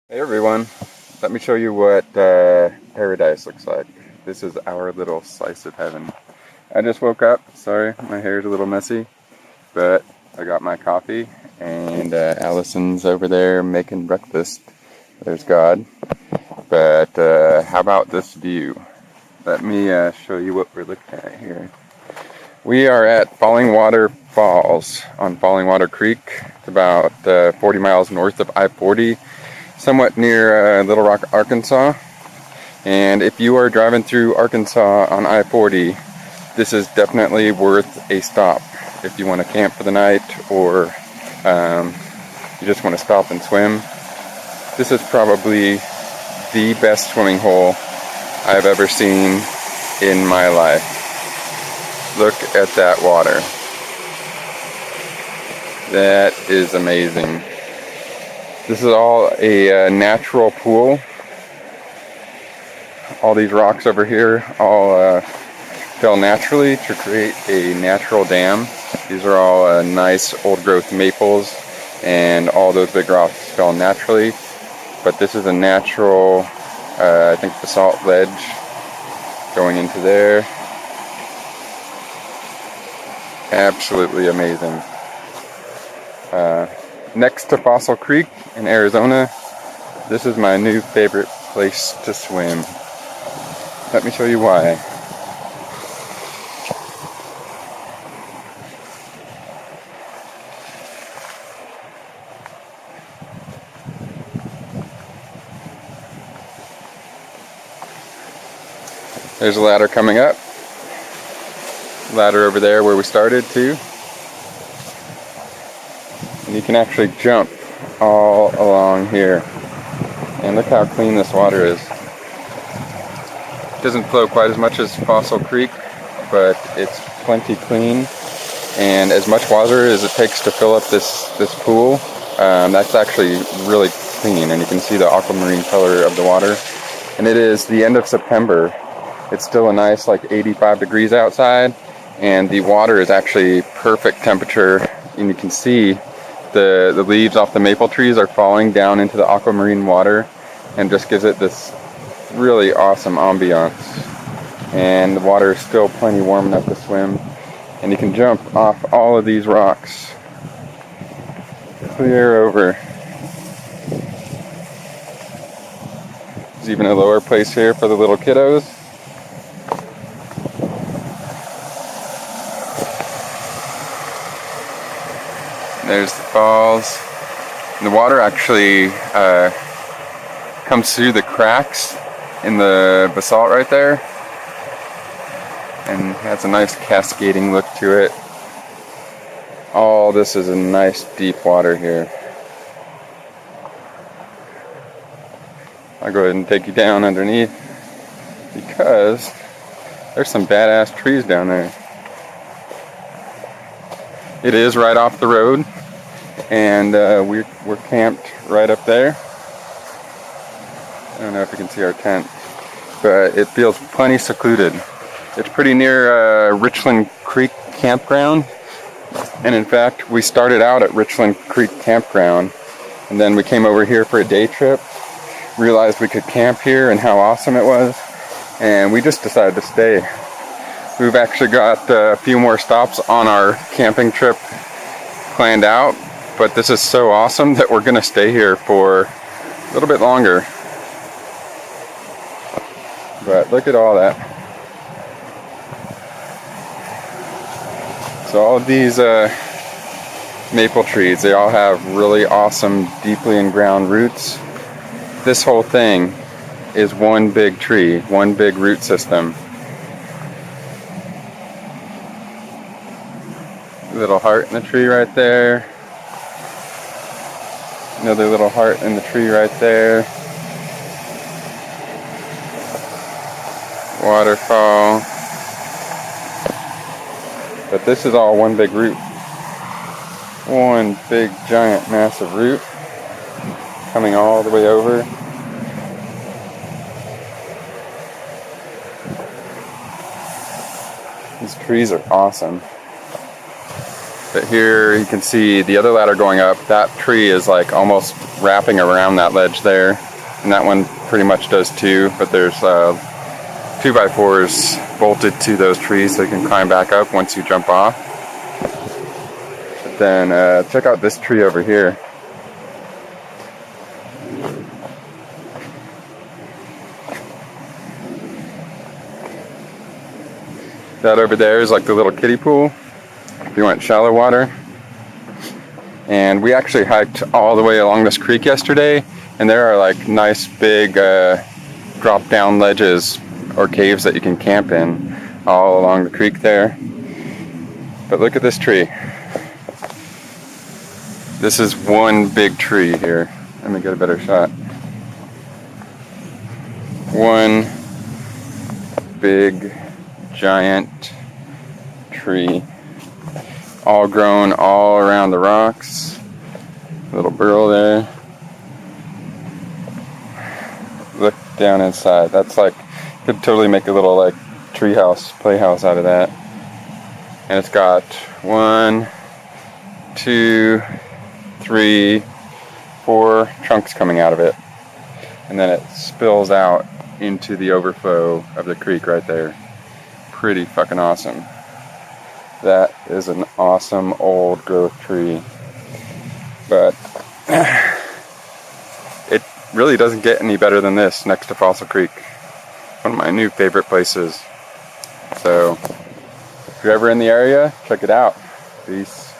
Hey everyone, let me show you what paradise looks like. This is our little slice of heaven. I just woke up, sorry, my hair's a little messy, but I got my coffee and Allison's over there making breakfast. There's God. But how about this view? Let me show you what we're looking at here. We are at Falling Water Falls on Falling Water Creek. It's about 40 miles north of I-40. Somewhat near Little Rock, Arkansas. And if you are driving through Arkansas on I-40, this is definitely worth a stop. If you want to camp for the night or you just want to stop and swim, this is probably the best swimming hole I've ever seen in my life. Look at that water. That is amazing. This is all a natural pool. All these rocks over here all fell naturally to create a natural dam. These are all nice old growth maples, and all those big rocks fell naturally. But this is a natural, I think, basalt ledge going into there. Absolutely amazing. Next to Fossil Creek in Arizona, this is my new favorite place to swim. Let me show you why. There's a ladder coming up. Ladder over there where we started too. And you can actually jump all along here. And look how clean this water is. It doesn't flow quite as much as Fossil Creek, but it's plenty clean. And as much water as it takes to fill up this pool, that's actually really clean. And you can see the aquamarine color of the water. And it is the end of September. It's still a nice 85 degrees outside. And the water is actually perfect temperature. And you can see the leaves off the maple trees are falling down into the aquamarine water and just gives it this really awesome ambiance. And the water is still plenty warm enough to swim. And you can jump off all of these rocks clear over. There's even a lower place here for the little kiddos. There's the falls. And the water actually comes through the cracks in the basalt right there, and has a nice cascading look to it. All this is a nice deep water here. I'll go ahead and take you down underneath because there's some badass trees down there. It is right off the road, and we're camped right up there. I don't know if you can see our tent, but it feels plenty secluded. It's pretty near Richland Creek Campground, and in fact we started out at Richland Creek Campground, and then we came over here for a day trip, realized we could camp here and how awesome it was, and we just decided to stay. We've actually got a few more stops on our camping trip planned out, but this is so awesome that we're going to stay here for a little bit longer. But look at all that. So all of these maple trees, they all have really awesome, deeply in-ground roots. This whole thing is one big tree, one big root system. Little heart in the tree right there. Another little heart in the tree right there. Waterfall. But this is all one big root. One big, giant, massive root coming all the way over. These trees are awesome. But here you can see the other ladder going up. That tree is like almost wrapping around that ledge there. And that one pretty much does too, but there's 2x4s bolted to those trees so you can climb back up once you jump off. But then check out this tree over here. That over there is like the little kiddie pool if you want shallow water. And we actually hiked all the way along this creek yesterday, and there are like nice big drop down ledges or caves that you can camp in all along the creek there. But look at this tree. This is one big tree here. Let me get a better shot. One big giant tree, all grown all around the rocks. Little burrow there. Look down inside. That's like, could totally make a little like tree house, playhouse out of that. And it's got 1, 2, 3, 4 trunks coming out of it. And then it spills out into the overflow of the creek right there. Pretty fucking awesome. That is an awesome old growth tree. But it really doesn't get any better than this next to Fossil Creek. One of my new favorite places. So if you're ever in the area, check it out. Peace.